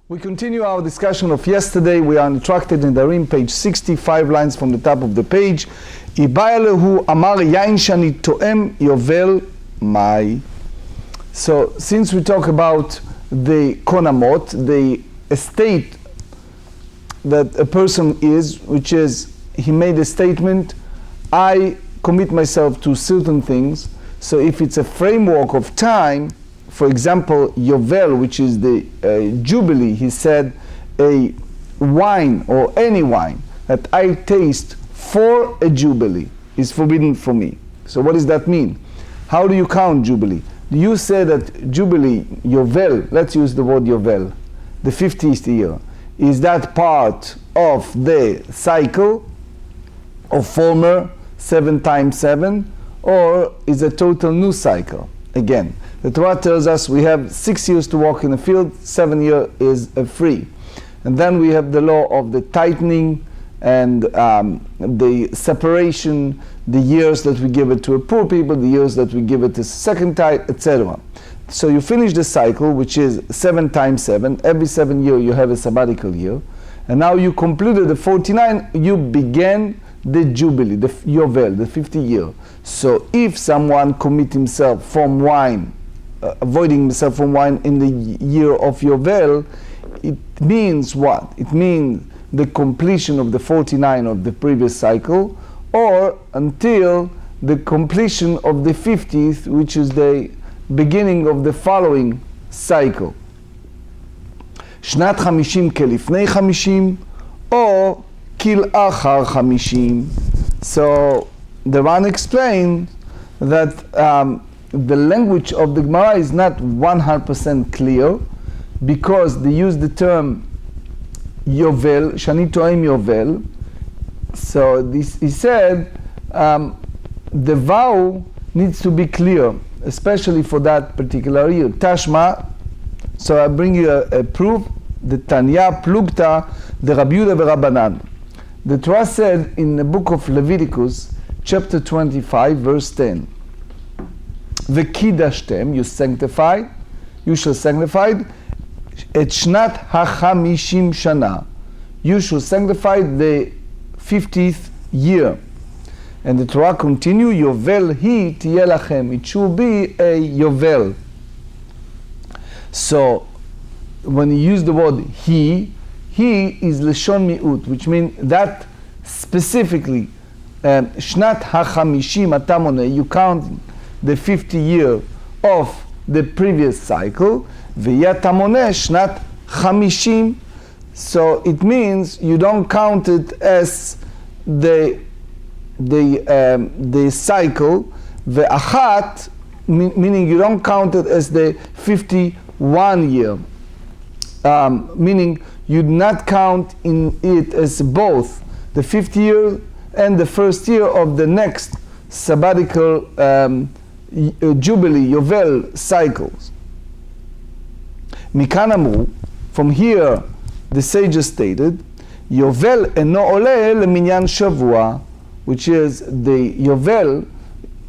We continue our discussion of yesterday. We are on the Tractate Nedarim, page 65 lines from the top of the page. So, since we talk about the konamot, the estate that a person is, which is, he made a statement, I commit myself to certain things. So if it's a framework of time, for example, Yovel, which is the Jubilee, he said, a wine or any wine that I taste for a Jubilee is forbidden for me. So what does that mean? How do you count Jubilee? Do you say that Jubilee, Yovel, let's use the word Yovel, the 50th year, is that part of the cycle of former 7 times 7, or is a total new cycle? Again, the Torah tells us we have 6 years to walk in the field, 7 years is free. And then we have the law of the tightening and the separation, the years that we give it to a poor people, the years that we give it to second tithe, etc. So you finish the cycle, which is 7 times 7. Every 7 years you have a sabbatical year. And now you completed the 49, you began the Jubilee, the Yovel, the 50 year. So if someone commit himself from wine, avoiding himself from wine in the year of Yovel, it means what? It means the completion of the 49 of the previous cycle, or until the completion of the 50th, which is the beginning of the following cycle. Shnat 50 כלפני 50, or כלאחר 50. So the Ran explained that the language of the Gemarrah is not 100% clear, because they use the term Yovel, Shani Toim Yovel. So this, he said, the vow needs to be clear, especially for that particular year. Tashma, so I bring you a proof, the Tanya Plugta, the Rabbi Dr. Rabbanan. The Torah said in the book of Leviticus, chapter 25, verse 10, V'kidashtem, you sanctified, you shall sanctify et shnat ha-chamishim shana, you shall sanctify the 50th year. And the Torah continue, Yovel hi tiyeh lachem, it should be a Yovel. So when you use the word he is leshon mi'ut, which means that specifically shnat ha-chamishim atamone, you count the 50 year of the previous cycle, v'yatamone shnat chamishim. So it means you don't count it as the cycle, ve'achat, meaning you don't count it as the 51 year, meaning you do not count in it as both the 50 year and the first year of the next sabbatical Jubilee, Yovel cycles. Mikan amru, from here the sages stated, Yovel eno ole leminyan shavua, which is the Yovel,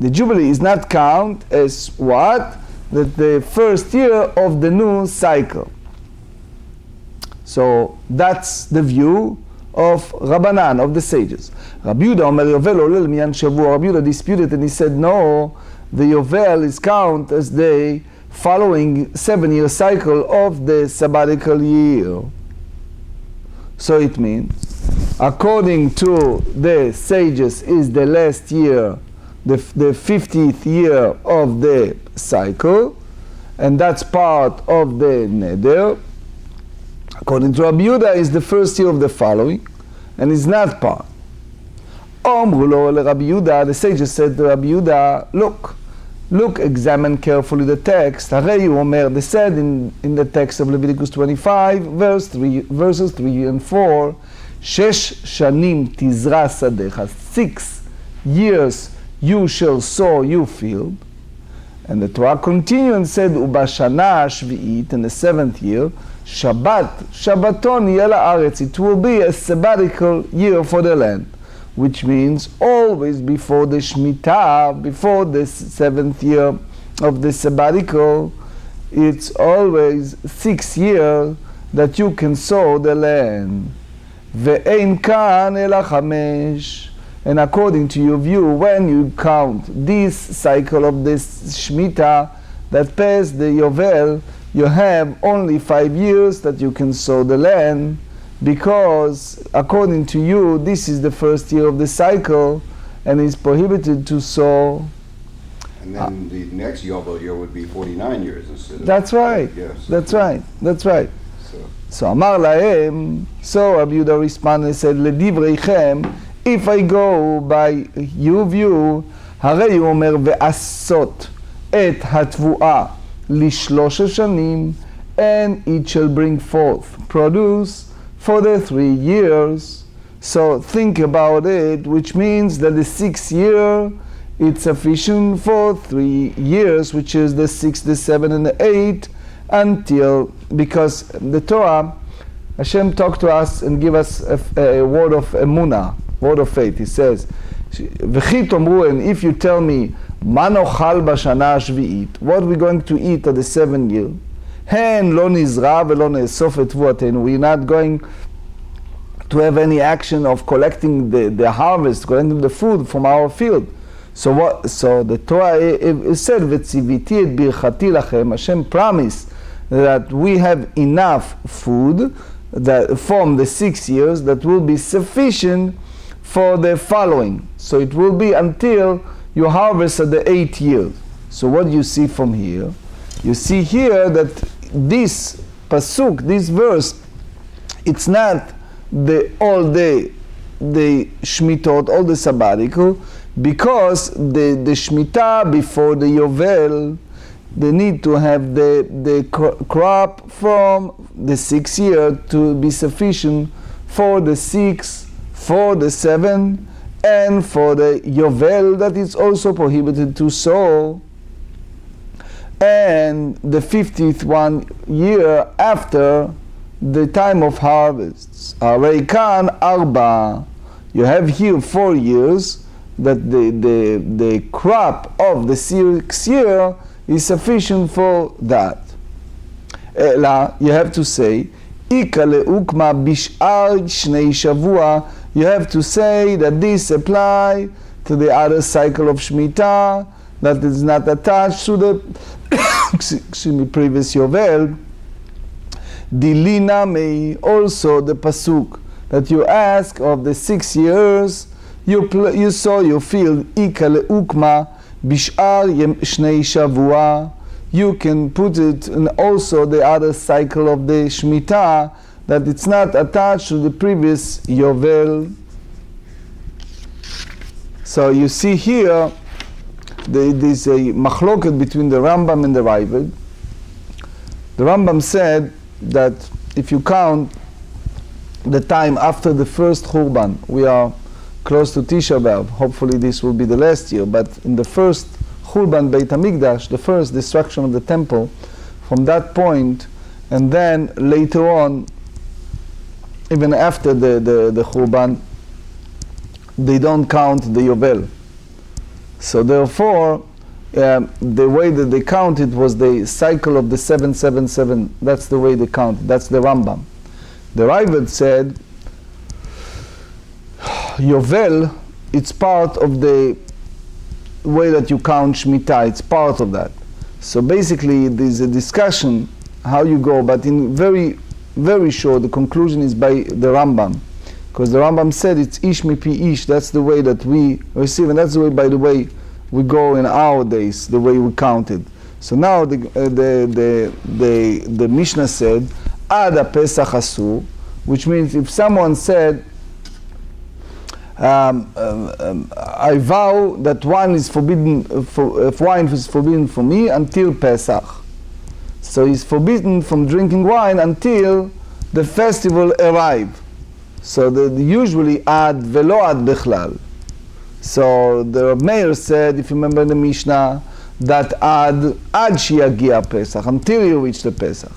the Jubilee is not count as what? That the first year of the new cycle. So that's the view of Rabbanan, of the sages. Rabbi Dr. Omer Yovel ole leminyan shavua. Rabbi Dr. disputed and he said no, the Yovel is count as the following 7-year cycle of the sabbatical year. So it means, according to the sages, is the last year, the 50th year of the cycle, and that's part of the Neder. According to Rabbi Yehuda, is the first year of the following, and is not part. Omru lo Rabbi Yehuda, the sages said to Rabbi Yehuda, look, examine carefully the text. Harei Omer, they said in the text of Leviticus 25, verses 3 and 4, Shesh shanim tizra sadecha, 6 years you shall sow your field. And the Torah continued and said, Ubashana shvi'it, in the 7th year, Shabbaton yeh la'aretz, it will be a sabbatical year for the land. Which means always before the Shemitah, before the 7th year of the sabbatical, it's always 6 years that you can sow the land. Ve'ein kan ela 5. And according to your view, when you count this cycle of this Shemitah that passed the Yovel, you have only 5 years that you can sow the land, because according to you, this is the first year of the cycle, and it's prohibited to sow. And then the next Yovel year would be 49 years instead of... That's right. Yes. That's right. That's right. So Amar lahem, so Rabbi Yehuda responded and said, Ledivreichem, if I go by your view, הרי הוא אומר, ועשות את התבואה ל3 שנים, and it shall bring forth produce for the 3 years. So think about it, which means that the 6th year, it's sufficient for 3 years, which is the 6th, the 7th, and the 8th, until, because the Torah, Hashem talked to us and give us a word of emunah, word of faith. He says, "V'chi tomru," and if you tell me, "Ma nochal b'shana hashvi'it," what are we going to eat at the 7th year? Hen lo nizra ve'lo ne'esof et tvuatenu. We're not going to have any action of collecting the harvest, collecting the food from our field. So what? So the Torah said, "V'tziviti et birchati lachem." Hashem promised that we have enough food that from the 6 years that will be sufficient for the following. So it will be until you harvest at the 8th year. So what do you see from here? You see here that this pasuk, this verse, it's not all the shmitot, all the sabbatical, because the shmitah before the Yovel, they need to have the crop from the 6th year to be sufficient for the 6th, for the 7th, and for the Yovel that is also prohibited to sow, and the 50th year after the time of harvests. Reikan arba, you have here 4 years that the crop of the 6th year is sufficient for that. You have to say, Ika leukma bish'ar shnei shavua. You have to say that this apply to the other cycle of Shemitah that is not attached to the previous Yovel. Dilina may also the pasuk that you ask of the 6 years. You sow your field. Ika leukma bish'ar shnei shavua. You can put it in also the other cycle of the Shemitah that it's not attached to the previous Yovel. So you see here there's a machloket between the Rambam and the Ravid. The Rambam said that if you count the time after the first Churban, we are close to Tisha B'Av. Hopefully this will be the last year, but in the first Churban Beit HaMikdash, the first destruction of the temple, from that point, and then later on, even after the Churban, they don't count the Yovel. So therefore, the way that they count it was the cycle of the 777. That's the way they count it. That's the Rambam. The Ravid said, Yovel, it's part of the way that you count Shemitah. It's part of that. So basically, there's a discussion how you go, but in very, very short, the conclusion is by the Rambam. Because the Rambam said it's ish mipi ish. That's the way that we receive, and that's the way, by the way, we go in our days, the way we count it. So now the Mishnah said, Ad Pesach Asur, which means if someone said, I vow that wine is forbidden, if wine is forbidden for me until Pesach. So he's forbidden from drinking wine until the festival arrive. So usually ad velo ad bechlal. So the Meir said, if you remember the Mishnah, that ad shiyagia Pesach, until you reach the Pesach.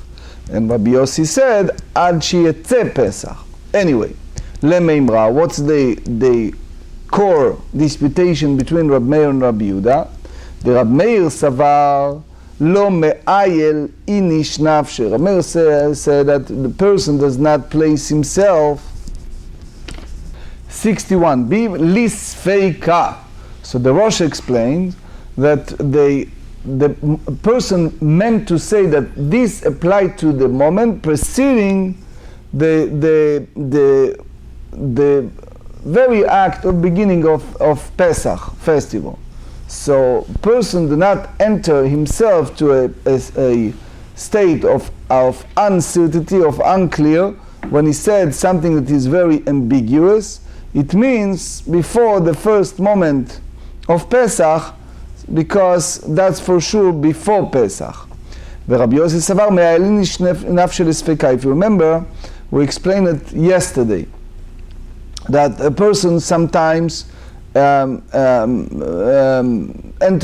And Rabbi Yossi said, ad shiyetze Pesach. Anyway, lemeimra, what's the core disputation between Rabbi Meir and Rabbi Yehuda? The Rabbi Meir savar lo me'ayel inish nafshe. Rameir said that the person does not place himself. 61b lisfeika. So the Rosh explained that the person meant to say that this applied to the moment preceding the very act of beginning of Pesach festival. So person do not enter himself to a state of uncertainty, of unclear, when he said something that is very ambiguous. It means before the first moment of Pesach, because that's for sure before Pesach. Rabbi Yossi Savar me'ayelin naf shel sfeka. If you remember, we explained it yesterday, that a person sometimes enter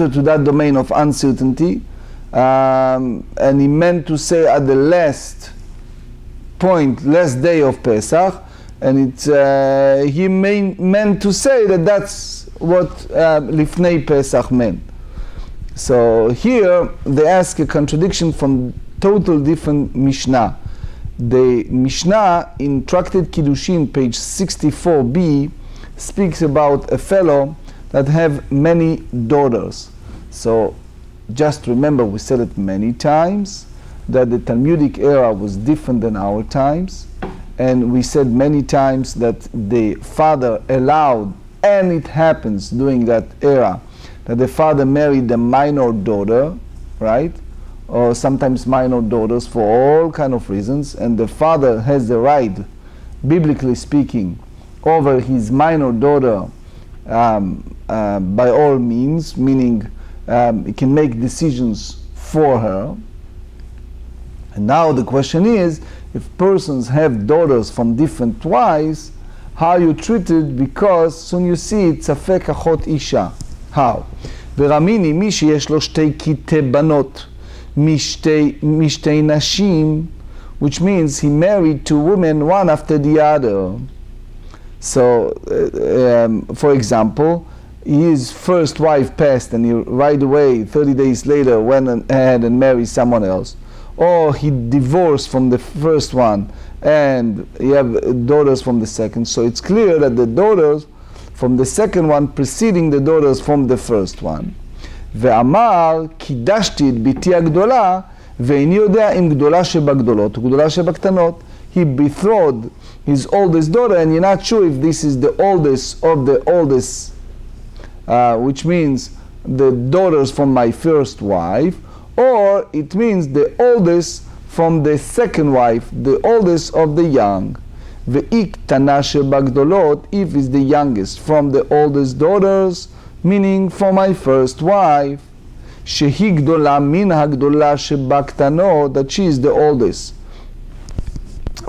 to that domain of uncertainty, and he meant to say at the last point, last day of Pesach, and he meant to say that that's what Lifnei Pesach meant. So here they ask a contradiction from total different Mishnah. The Mishnah in Tractate Kiddushin, page 64b, speaks about a fellow that have many daughters. So just remember, we said it many times, that the Talmudic era was different than our times, and we said many times that the father allowed, and it happens during that era, that the father married a minor daughter, right? Or sometimes minor daughters for all kind of reasons, and the father has the right, biblically speaking, over his minor daughter by all means, meaning he can make decisions for her. And now the question is, if persons have daughters from different wives, how you treat it, because soon you see it's safek achot isha. How? ורמיני מי שיש לו שתי קטעי בנות משתי נשים, which means he married two women one after the other. So, for example, his first wife passed and he right away, 30 days later, went ahead and married someone else. Or he divorced from the first one and he have daughters from the second. So it's clear that the daughters from the second one preceding the daughters from the first one. ואמר, קידשתי את ביתי הגדולה, ואיני יודע אם גדולה שבגדולות, או גדולה שבקטנות. He betrothed his oldest daughter, and you're not sure if this is the oldest of the oldest, which means the daughters from my first wife, or it means the oldest from the second wife, the oldest of the young. ואי קטנה שבגדולות, if is the youngest from the oldest daughters, meaning from my first wife, שהיא גדולה מן הגדולה שבקטנות, that she is the oldest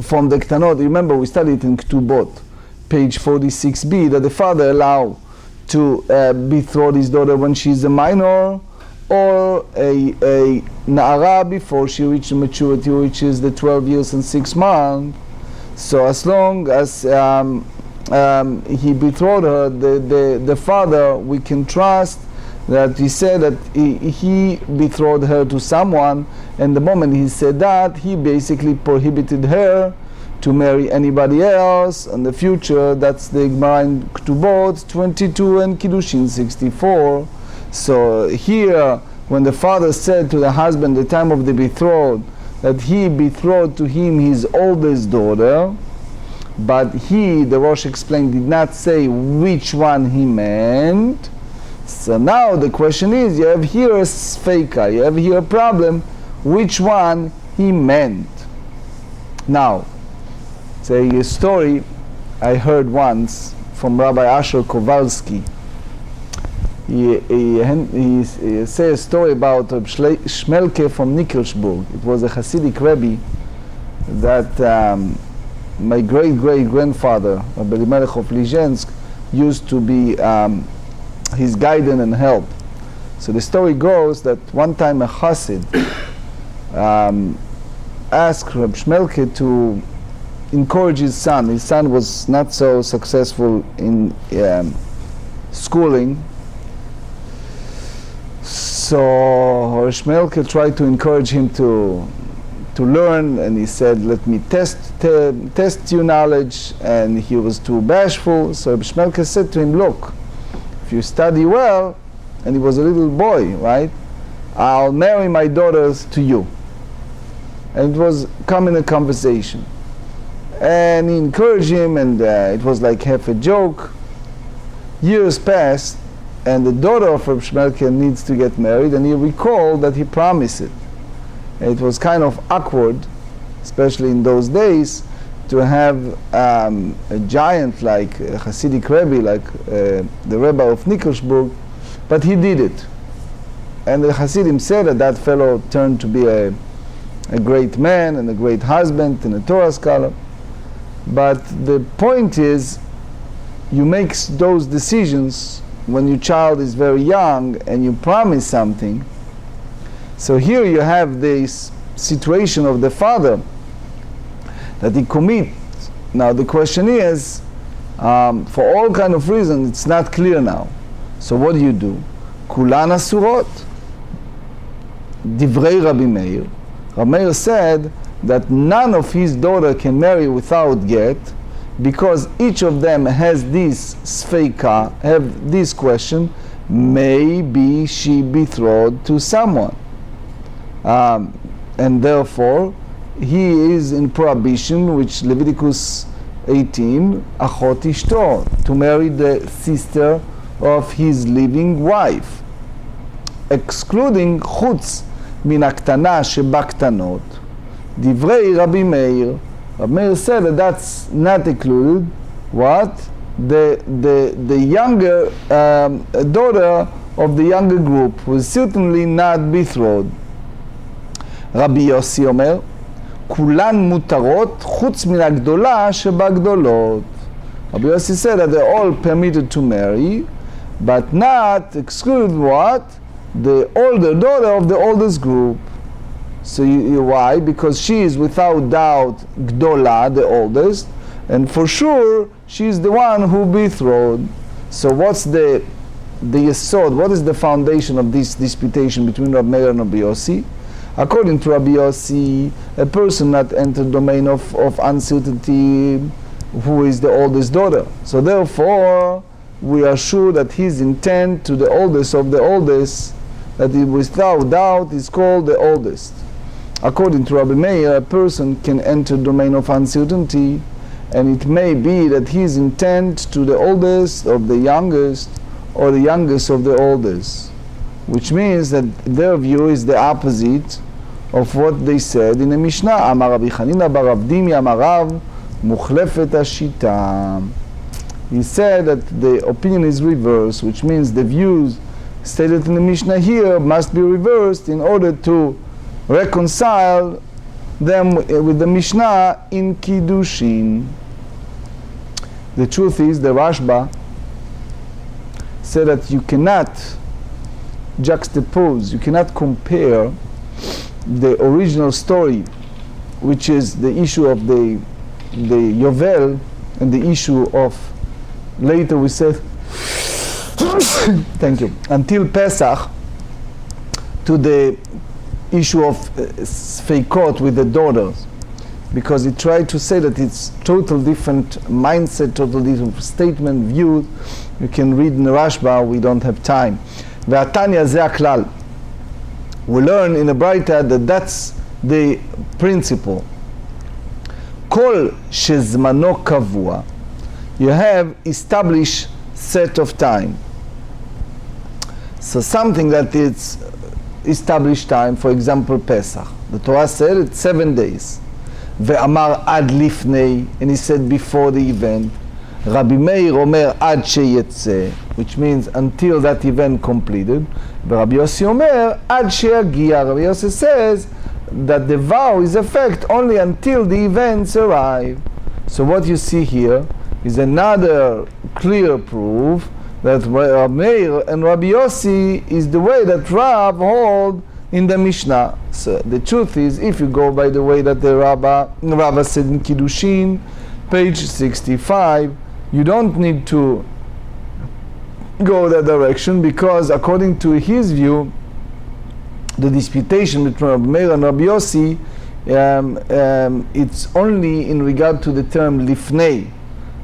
from the קטנות. Remember, we studied in Ketubot, page 46b, that the father allowed to betroth his daughter when she's a minor, or a na'ara before she reached maturity, which is the 12 years and 6 months. So as long as he betrothed her, the father, we can trust that he said that he betrothed her to someone, and the moment he said that, he basically prohibited her to marry anybody else in the future. That's the Gemarrah in Ketubot 22 and Kiddushin 64. So here, when the father said to the husband at the time of the betrothal that he betrothed to him his oldest daughter, but he, the Rosh explained, did not say which one he meant. So now the question is, you have here a sfeika, you have here a problem, which one he meant. Now, it's a story I heard once from Rabbi Asher Kowalski. He said a story about Shmelke from Nickelsburg. It was a Hasidic Rebbe that my great-great-grandfather, Rabbi Melech of Lizhensk, used to be his guidance and help. So the story goes that one time a Hasid asked Rabbi Shmelke to encourage his son. His son was not so successful in schooling. So Shmelke tried to encourage him to learn, and he said, let me test your knowledge, and he was too bashful. So Shmelke said to him, look, if you study well, and he was a little boy, right, I'll marry my daughters to you. And it was come in a conversation. And he encouraged him, and it was like half a joke. Years passed, and the daughter of Reb Shmelke needs to get married, and he recalled that he promised it. And it was kind of awkward, especially in those days, to have a giant like a Hasidic Rebbe, like the Rebbe of Nikolsburg, but he did it. And the Hasidim said that that fellow turned to be a great man and a great husband and a Torah scholar. But the point is, you make those decisions when your child is very young and you promise something. So here you have this situation of the father that he commits. Now the question is, for all kind of reasons, it's not clear now. So what do you do? Kulan asurot. Divrei Rabbi Meir. Rabbi Meir said that none of his daughter can marry without get, because each of them has this sfeika, have this question, maybe she betrothed to someone. And therefore, he is in prohibition, which Leviticus 18, achot ishto, to marry the sister of his living wife, excluding chutz min haktana shebaktanot. Divrei Rabbi Meir. Rabbi Meir said that that's not included. What? The younger daughter of the younger group was certainly not betrothed. Rabbi Yossi Omer, כולן מותרות חוץ מן הגדולה שבגדולות. Rabbi Yossi said that they're all permitted to marry, but not exclude what? The older daughter of the oldest group. So why? Because she is without doubt Gdola, the oldest, and for sure she is the one who betrothed. So what's the yesod? What is the foundation of this disputation between Rabbi Meir and Rabbi Yossi? According to Rabbi Yossi, a person not entered domain of uncertainty, who is the oldest daughter. So therefore, we are sure that his intent to the oldest of the oldest, that he without doubt is called the oldest. According to Rabbi Meir, a person can enter domain of uncertainty, and it may be that his intent to the oldest of the youngest, or the youngest of the oldest, which means that their view is the opposite of what they said in the Mishnah. Amar Rabbi Chanina bar Rav Dimi Amar Rav Mukhlefet Hashita. He said that the opinion is reversed, which means the views stated in the Mishnah here must be reversed in order to reconcile them with the Mishnah in Kiddushin. The truth is, the Rashba said that you cannot juxtapose, you cannot compare the original story, which is the issue of the Yovel, and the issue of, later we said, thank you, until Pesach, to the issue of Sfeikot with the daughters, because he tried to say that it's total different mindset, total different statement, view. You can read in the Rashba, we don't have time. והתניא זה הכלל. We learn in the Braita that that's the principle. כל שזמנו קבוע, you have established set of time. So something that is established time, for example Pesach. The Torah said it's 7 days. ואמר עד לפני, and he said before the event. Rabbi Meir אומר עד שיצא, which means until that event completed. Rabbi Yossi אומר עד שיגיע. Rabbi Yossi says that the vow is effect only until the events arrive. So what you see here is another clear proof that Rabbi Meir and Rabbi Yossi is the way that Rav hold in the Mishnah. So the truth is, if you go by the way that the Rabbah said in Kiddushin, page 65, you don't need to go that direction, because according to his view, the disputation between Rabbi Meir and Rabbi Yossi, it's only in regard to the term lifnei.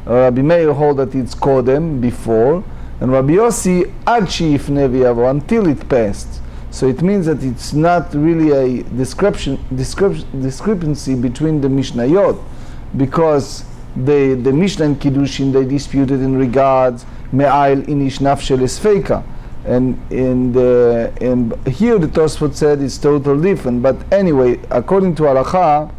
Rabbi Meir hold that it's kodem, before, and Rabbi Yossi ad she'yifnei v'yavo, until it passed. So it means that it's not really a discrepancy between the Mishnayot, because the Mishnah and Kiddushin, they disputed in regards me'ayil inish nafshel esfeika, and here the Tosfot said it's totally different. But anyway, according to Halacha,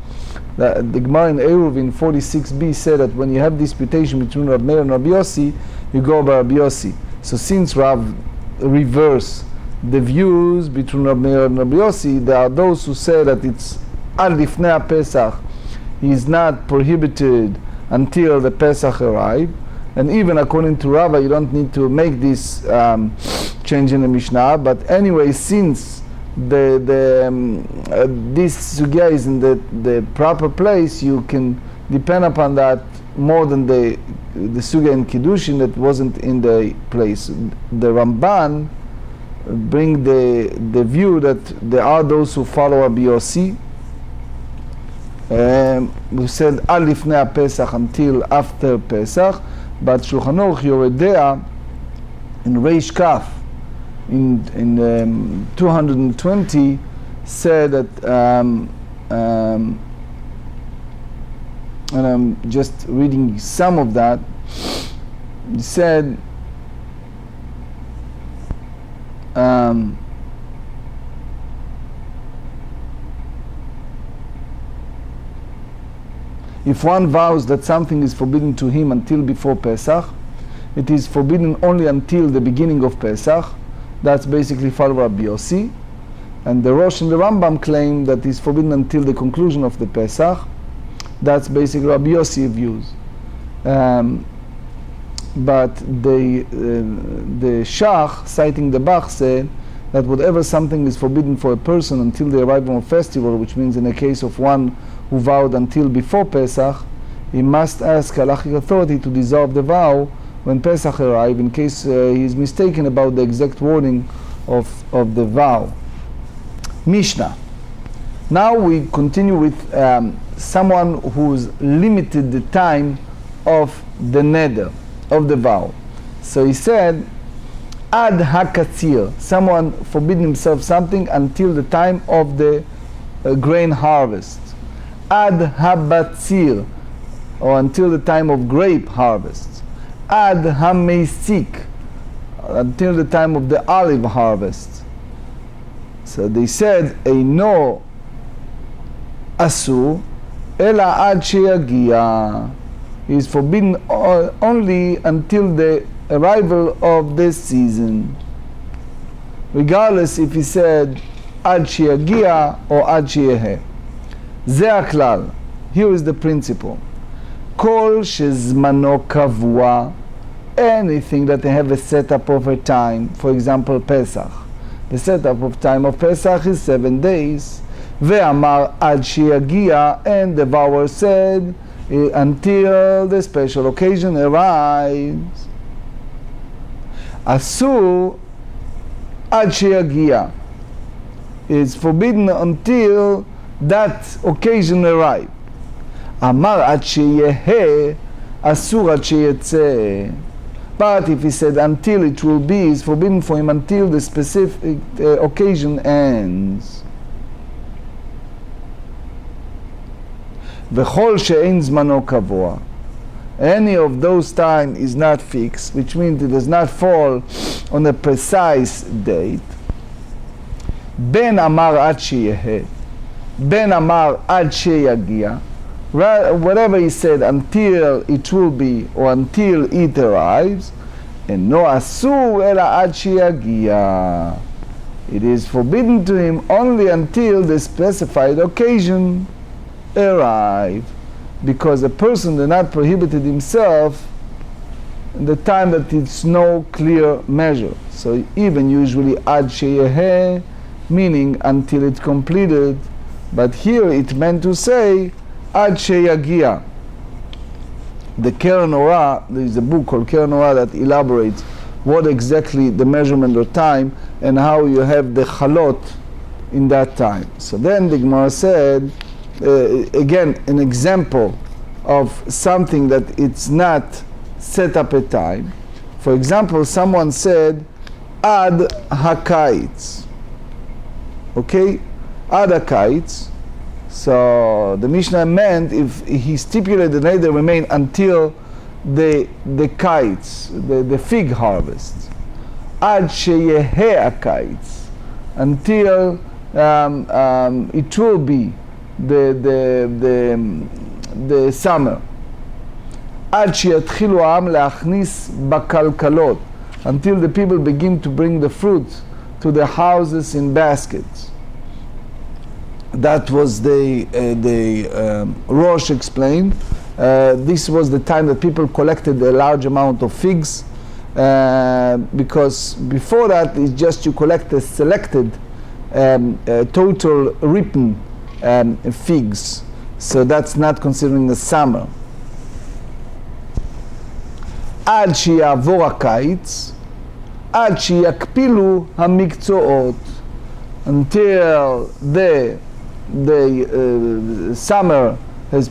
the Gemara in Eruv in 46b said that when you have disputation between Rabbi Meir and Rabbi Yossi, you go by Rabbi Yossi. So since Rav reverse the views between Rabbi Meir and Rabbi Yossi, there are those who say that it's al lifnei Pesach, he is not prohibited until the Pesach arrive. And even according to Rava, you don't need to make this change in the Mishnah. But anyway, since this sugya is in the proper place, you can depend upon that more than the sugya in Kiddushin that wasn't in the place. The Ramban bring the view that there are those who follow Rabbi Yossi, who said al lifnei Pesach, until after Pesach. But Shulchan Aruch Yoredea in Reish Kaf in 220 said that, and I'm just reading some of that. He said, if one vows that something is forbidden to him until before Pesach, it is forbidden only until the beginning of Pesach. That's basically follow Rabbi Yossi. And the Rosh and the Rambam claim that it's forbidden until the conclusion of the Pesach. That's basically Rabbi Yossi views. But the Shach, citing the Bach, said that whatever something is forbidden for a person until the arrival of a festival, which means in the case of one who vowed until before Pesach, he must ask halachic authority to dissolve the vow when Pesach arrives, in case he is mistaken about the exact wording of the vow. Mishnah. Now we continue with someone who's limited the time of the neder, of the vow. So he said, ad hakatzir, someone forbidden himself something until the time of the grain harvest. Ad habatzir, or until the time of grape harvest. Ad hameisik, until the time of the olive harvest. So they said, eino asur ela ad sheyagia, is forbidden only until the arrival of the season, regardless if he said ad sheyagia or ad sheyeheh. זה הכלל. Here is the principle. כל שזמנו קבוע, anything that they have a setup of a time, for example Pesach. The setup of time of Pesach is 7 days. ואמר עד שיגיע, and the vower said until the special occasion arrives. אסור עד שיגיע, is forbidden until that occasion arrive. אמר עד שיהיה, אסור עד שיצא. But if he said until it will be, it's forbidden for him until the specific occasion ends. וכל שאין זמנו קבוע, any of those time is not fixed, which means it does not fall on a precise date. בין אמר עד שיהיה, בין אמר עד שיגיע, whatever he said, until it will be or until it arrives, אינו אסור אלא עד שיגיע. It is forbidden to him only until the specified occasion arrive, because a person did not prohibited himself in the time that it's no clear measure. So even usually ad sheyeheh, meaning until it's completed, but here it meant to say ad sheyagia. The Keren Orah, there is a book called Keren Orah that elaborates what exactly the measurement of time and how you have the chalot in that time. So then the Gemara said, again, an example of something that it's not set up a time. For example, someone said, Ad HaKaitz. Okay? Ad HaKaitz. So the Mishnah meant if he stipulated the Neder remain until the kites, the fig harvest. Ad Sheyehe HaKaitz. Until it will be the summer. עד שיתחילו העם להכניס בכלכלות, until the people begin to bring the fruit to the houses in baskets. That was the Rosh explained. This was the time that people collected a large amount of figs, because before that it's just you collect a selected total ripen figs. So that's not considering the summer. עד שיעבור הקיץ, עד שיקפילו המקצועות, until the summer has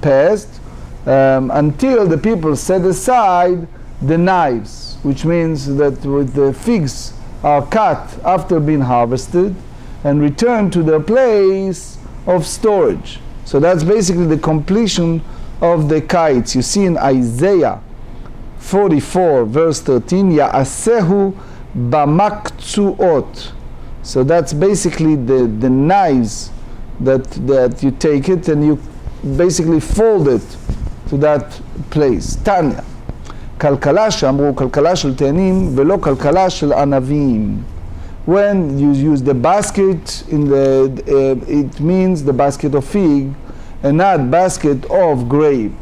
passed, until the people set aside the knives, which means that with the figs are cut after being harvested and returned to their place of storage. So that's basically the completion of the kites. You see in Isaiah 44 verse 13, Ya'asehu bamaktuot. So that's basically the knives that you take it and you basically fold it to that place. Tanya, כלכלה שאמרו כלכלה של תאנים ולא כלכלה של ענבים. When you use the basket in it means the basket of fig and not basket of grape.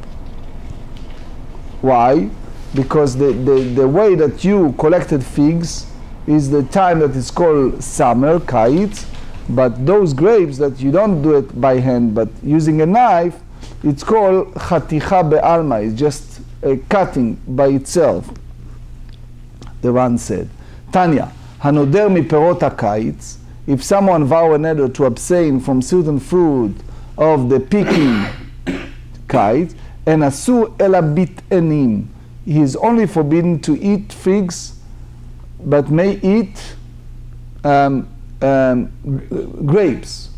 Why? Because the way that you collected figs is the time that is called summer, kites, but those grapes that you don't do it by hand but using a knife, it's called chaticha be'alma, it's just a cutting by itself. The Ran said, Tanya, hanoder miperot hakites, if someone vow a neder to abstain from certain fruit of the picking kites, and asur ela bit'enim, he is only forbidden to eat figs, but may eat grapes.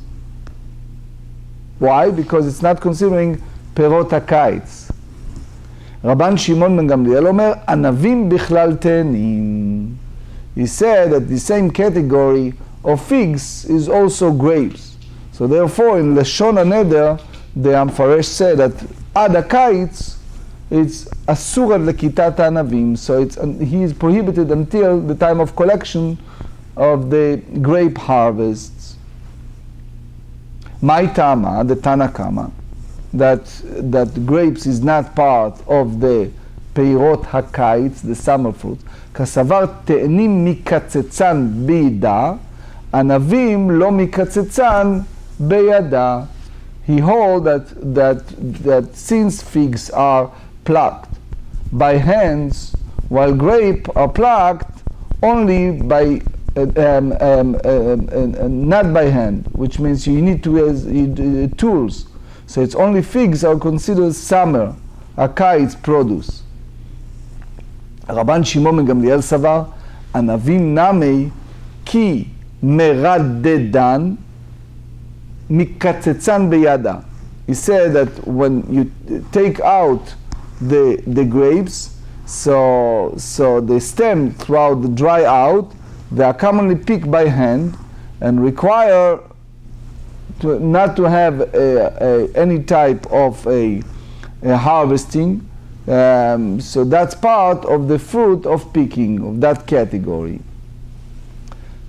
Why? Because it's not considering perot hakites. Rabban Shimon ben Gamliel omer, anavim bichlal tenim. He said that the same category of figs is also grapes. So therefore, in Lashon HaNeder, the Amfaresh said that ad hakites, it's asur ad lekitat anavim. So he is prohibited until the time of collection of the grape harvests. My Tama, the Tanakama, that grapes is not part of the peirot hakites, the summer fruit. כסבר תאנים מקצצן בידה, ענבים לא מקצצן בידה. He holds that since figs are plucked by hands, while grapes are plucked only by not by hand, which means you need to use tools. So it's only figs are considered summer, hakites produce. רבן שמעון בן גמליאל סבר, ענבים נמי כי מרדדן מקצצן בידה. He said that when you take out the grapes, so the stem throughout the dry out, they are commonly picked by hand and require not to have any type of a harvesting. So that's part of the fruit of picking of that category.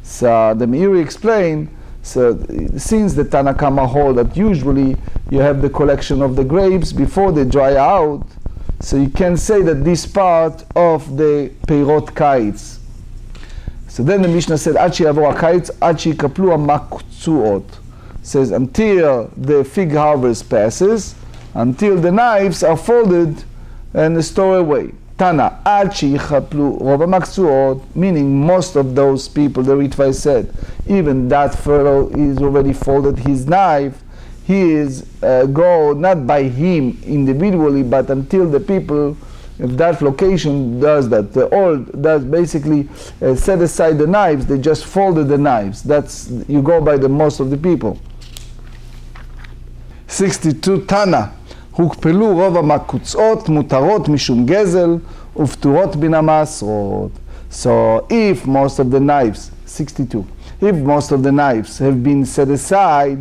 So the Meiri explained, so since the Tanakama hold that usually you have the collection of the grapes before they dry out, so you can say that this part of the peirot kites. So then the Mishnah said, Ad sheyavor hakites, ad sheyikaplu hamakzuot. Says until the fig harvest passes, until the knives are folded and store away. Tana, ad shichaplu rov hamakzuot, meaning most of those people, the Ritva said, even that fellow is already folded his knife, he is go not by him individually, but until the people of that location does that. The old does basically set aside the knives, they just folded the knives. That's, you go by the most of the people. 62 Tana, הוקפלו רוב המקוצות מותרות משום גזל ופטורות מן המעשרות. So if most of the knives, 62, if most of the knives have been set aside,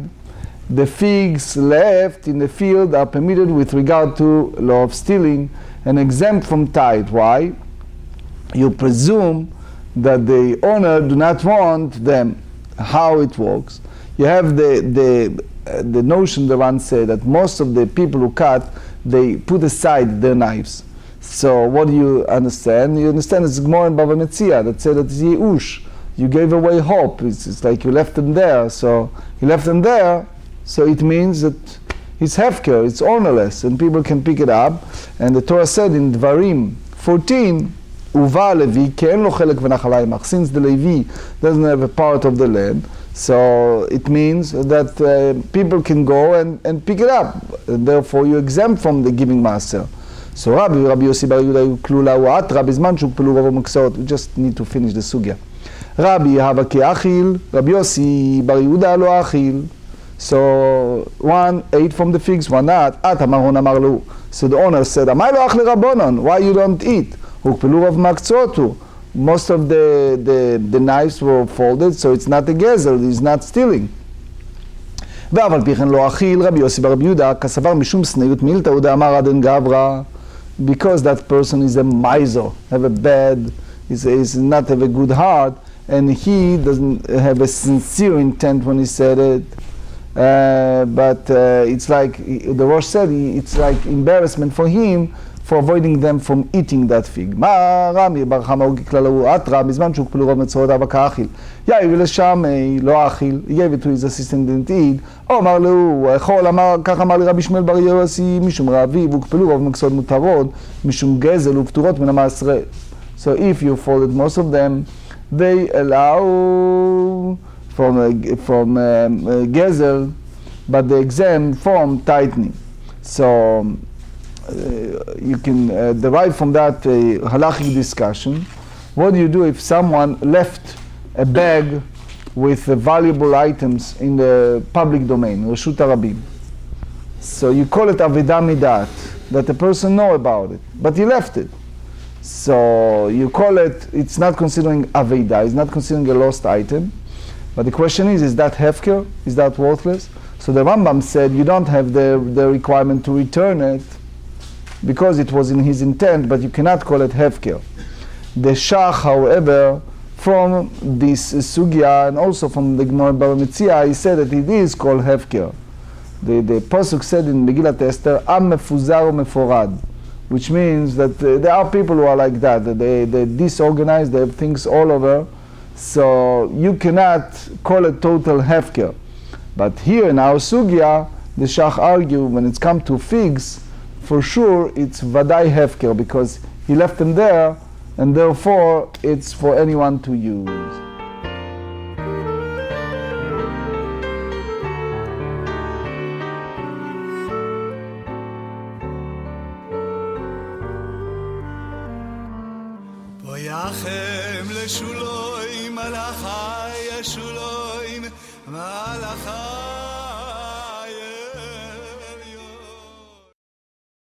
the figs left in the field are permitted with regard to law of stealing and exempt from tithe. Why? You presume that the owner do not want them. How it works? You have the notion, the one said, that most of the people who cut, they put aside their knives. So what do you understand? You understand it's Gemarrah and Bava Metzia that said that it's Yeush. You gave away hope. It's like you left them there. So you left them there, so it means that it's hefker, it's ownerless, and people can pick it up. And the Torah said in Dvarim 14, Uva Levi ke'en lo chelek v'nachal ha'imach. Since the Levi doesn't have a part of the land, so it means that people can go and pick it up. And therefore you exempt from the giving master. So Rabbi Yossi bar Yehuda klula u'atra bizman shukpelu rov hamaksot. We just need to finish the sugya. Rabbi Hava ke'achil, Rabbi Yossi bar Yehuda lo achil. So one ate from the figs, one not. At amaron amar lo. So the owner said, Amai lo ach lerabonon, why you don't eat? Hukpelu rov hamakzotu. Most of the knives were folded, so it's not a gezel, it's not stealing. ואף על פי כן לא אכיל רבי יוסי ברבי יהודה כסבר משום סניות מילתא הוא דאמר עדן גברא, because that person is a miser, have a bad, is not have a good heart, and he doesn't have a sincere intent when he said it. But it's like the Rosh said, it's like embarrassment for him for avoiding them from eating that fig. מה רמי בר חמא הוא ככלל הוא אתרא בזמן שהוקפלו רוב מצוות אבא כאכיל. יאיר לשם לא אכיל, gave it to his assistant didn't eat, או אמר לו, אכול, כך אמר לי רבי שמואל בר יוסי, משום רעבי, והוקפלו רוב מצוות מותרות, משום גזל ופטורות מן המעשרה. So if you folded most of them, they allow from gezel, but they exempt from tightening. So you can derive from that halachic discussion. What do you do if someone left a bag with valuable items in the public domain, Reshut HaRabim? So you call it Aveda Midat, that the person know about it, but he left it. So you call it, it's not considering Aveda, it's not considering a lost item. But the question is that hefker? Is that worthless? So the Rambam said you don't have the requirement to return it because it was in his intent, but you cannot call it hefker. The Shach, however, from this sugya and also from the Gemarrah Bava Metzia, he said that it is called hefker. The pasuk said in Megillat Esther, Am mefuzar umeforad, which means that there are people who are like that, they're disorganized, they have things all over, so you cannot call it total hefker. But here in our sugya, the Shach argue when it's come to figs, for sure it's vadai hefker because he left them there, and therefore it's for anyone to use. Boyachem leshuloim malachai yeshuloim malachai